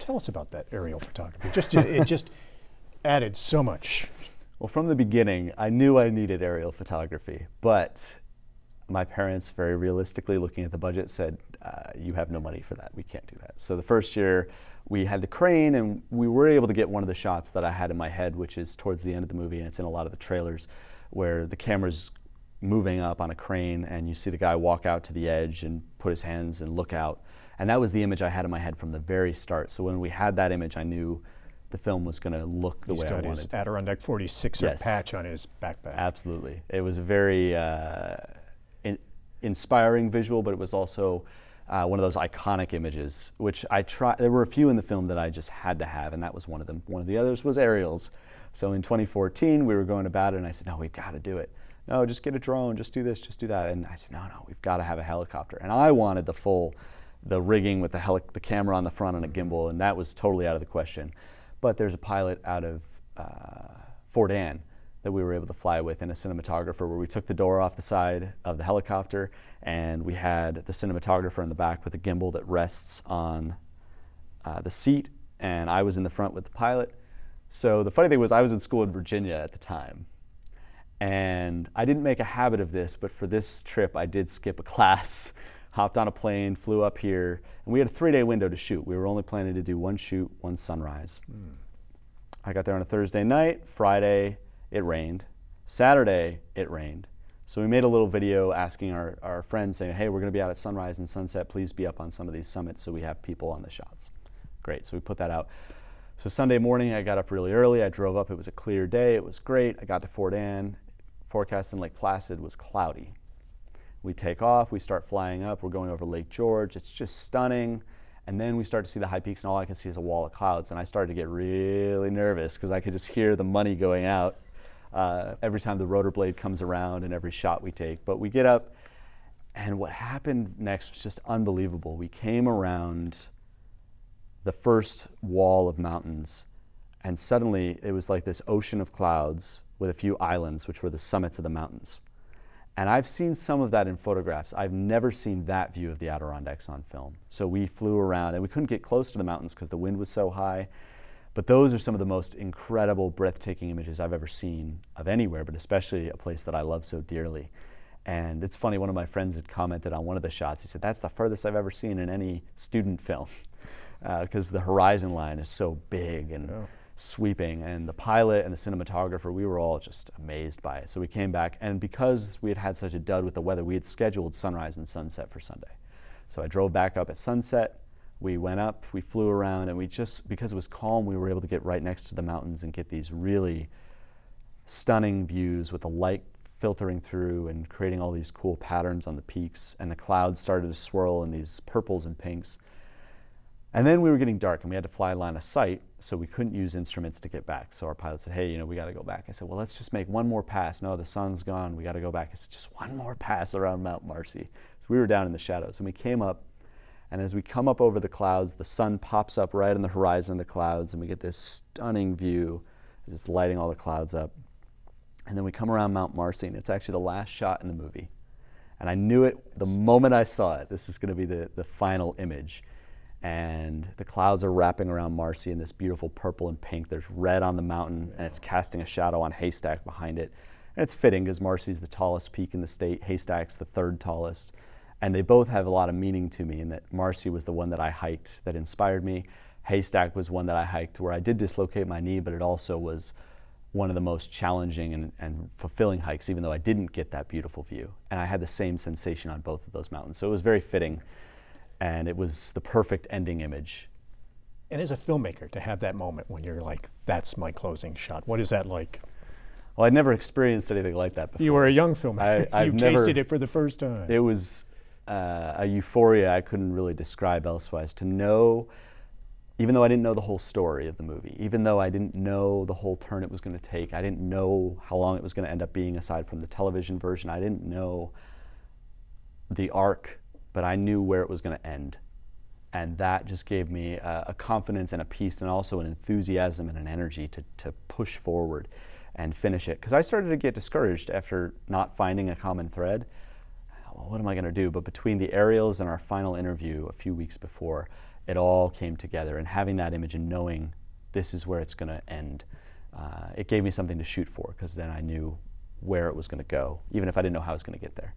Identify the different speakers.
Speaker 1: Tell us about that aerial photography. It just added so much.
Speaker 2: Well, from the beginning, I knew I needed aerial photography, but my parents, very realistically looking at the budget, said, you have no money for that. We can't do that. So the first year, we had the crane, and we were able to get one of the shots that I had in my head, which is towards the end of the movie, and it's in a lot of the trailers, where the camera's moving up on a crane, and you see the guy walk out to the edge and put his hands and look out. And that was the image I had in my head from the very start. So when we had that image, I knew the film was going to look the way I wanted.
Speaker 1: He's got his Adirondack 46er patch on his backpack.
Speaker 2: Absolutely. It was a very inspiring visual, but it was also one of those iconic images, which there were a few in the film that I just had to have, and that was one of them. One of the others was aerials. So in 2014, we were going about it, and I said, no, we've got to do it. No, just get a drone, just do this, just do that. And I said, no, we've got to have a helicopter. And I wanted the rigging with the camera on the front and a gimbal, and that was totally out of the question. But there's a pilot out of Fort Anne that we were able to fly with, and a cinematographer, where we took the door off the side of the helicopter, and we had the cinematographer in the back with a gimbal that rests on the seat, and I was in the front with the pilot. So the funny thing was, I was in school in Virginia at the time, and I didn't make a habit of this, but for this trip I did skip a class, hopped on a plane, flew up here, and we had a 3-day window to shoot. We were only planning to do one shoot, one sunrise. I got there on a Thursday night. Friday, it rained. Saturday, it rained. So we made a little video asking our friends, saying, hey, we're going to be out at sunrise and sunset. Please be up on some of these summits so we have people on the shots. Great, so we put that out. So Sunday morning, I got up really early. I drove up. It was a clear day. It was great. I got to Fort Anne. Forecast in Lake Placid was cloudy. We take off. We start flying up. We're going over Lake George. It's just stunning. And then we start to see the high peaks, and all I can see is a wall of clouds. And I started to get really nervous because I could just hear the money going out every time the rotor blade comes around and every shot we take. But we get up, and what happened next was just unbelievable. We came around the first wall of mountains, and suddenly it was like this ocean of clouds with a few islands, which were the summits of the mountains. And I've seen some of that in photographs. I've never seen that view of the Adirondacks on film. So we flew around, and we couldn't get close to the mountains because the wind was so high. But those are some of the most incredible, breathtaking images I've ever seen of anywhere, but especially a place that I love so dearly. And it's funny, one of my friends had commented on one of the shots. He said, that's the furthest I've ever seen in any student film, because the horizon line is so big and sweeping. And the pilot and the cinematographer, we were all just amazed by it. So we came back, and because we had had such a dud with the weather, we had scheduled sunrise and sunset for Sunday. So I drove back up at sunset. We went up, we flew around, and because it was calm, we were able to get right next to the mountains and get these really stunning views with the light filtering through and creating all these cool patterns on the peaks, and the clouds started to swirl in these purples and pinks. And then we were getting dark, and we had to fly line of sight, so we couldn't use instruments to get back. So our pilot said, hey, we got to go back. I said, well, let's just make one more pass. No, the sun's gone. We got to go back. I said, just one more pass around Mount Marcy. So we were down in the shadows, and we came up, and as we come up over the clouds, the sun pops up right on the horizon of the clouds, and we get this stunning view as it's lighting all the clouds up. And then we come around Mount Marcy, and it's actually the last shot in the movie. And I knew it the moment I saw it. This is going to be the final image. And the clouds are wrapping around Marcy in this beautiful purple and pink. There's red on the mountain, and it's casting a shadow on Haystack behind it. And it's fitting because Marcy's the tallest peak in the state. Haystack's the third tallest. And they both have a lot of meaning to me, in that Marcy was the one that I hiked that inspired me. Haystack was one that I hiked where I did dislocate my knee, but it also was one of the most challenging and fulfilling hikes, even though I didn't get that beautiful view. And I had the same sensation on both of those mountains. So it was very fitting, and it was the perfect ending image.
Speaker 1: And as a filmmaker, to have that moment when you're like, that's my closing shot, what is that like?
Speaker 2: Well, I'd never experienced anything like that before.
Speaker 1: You were a young filmmaker. You tasted it for the first time.
Speaker 2: It was a euphoria I couldn't really describe elsewise. To know, even though I didn't know the whole story of the movie, even though I didn't know the whole turn it was going to take, I didn't know how long it was going to end up being aside from the television version, I didn't know the arc, but I knew where it was going to end. And that just gave me a confidence and a peace, and also an enthusiasm and an energy to push forward and finish it. Because I started to get discouraged after not finding a common thread. Well, what am I going to do? But between the aerials and our final interview a few weeks before, it all came together. And having that image and knowing this is where it's going to end, it gave me something to shoot for, because then I knew where it was going to go, even if I didn't know how I was going to get there.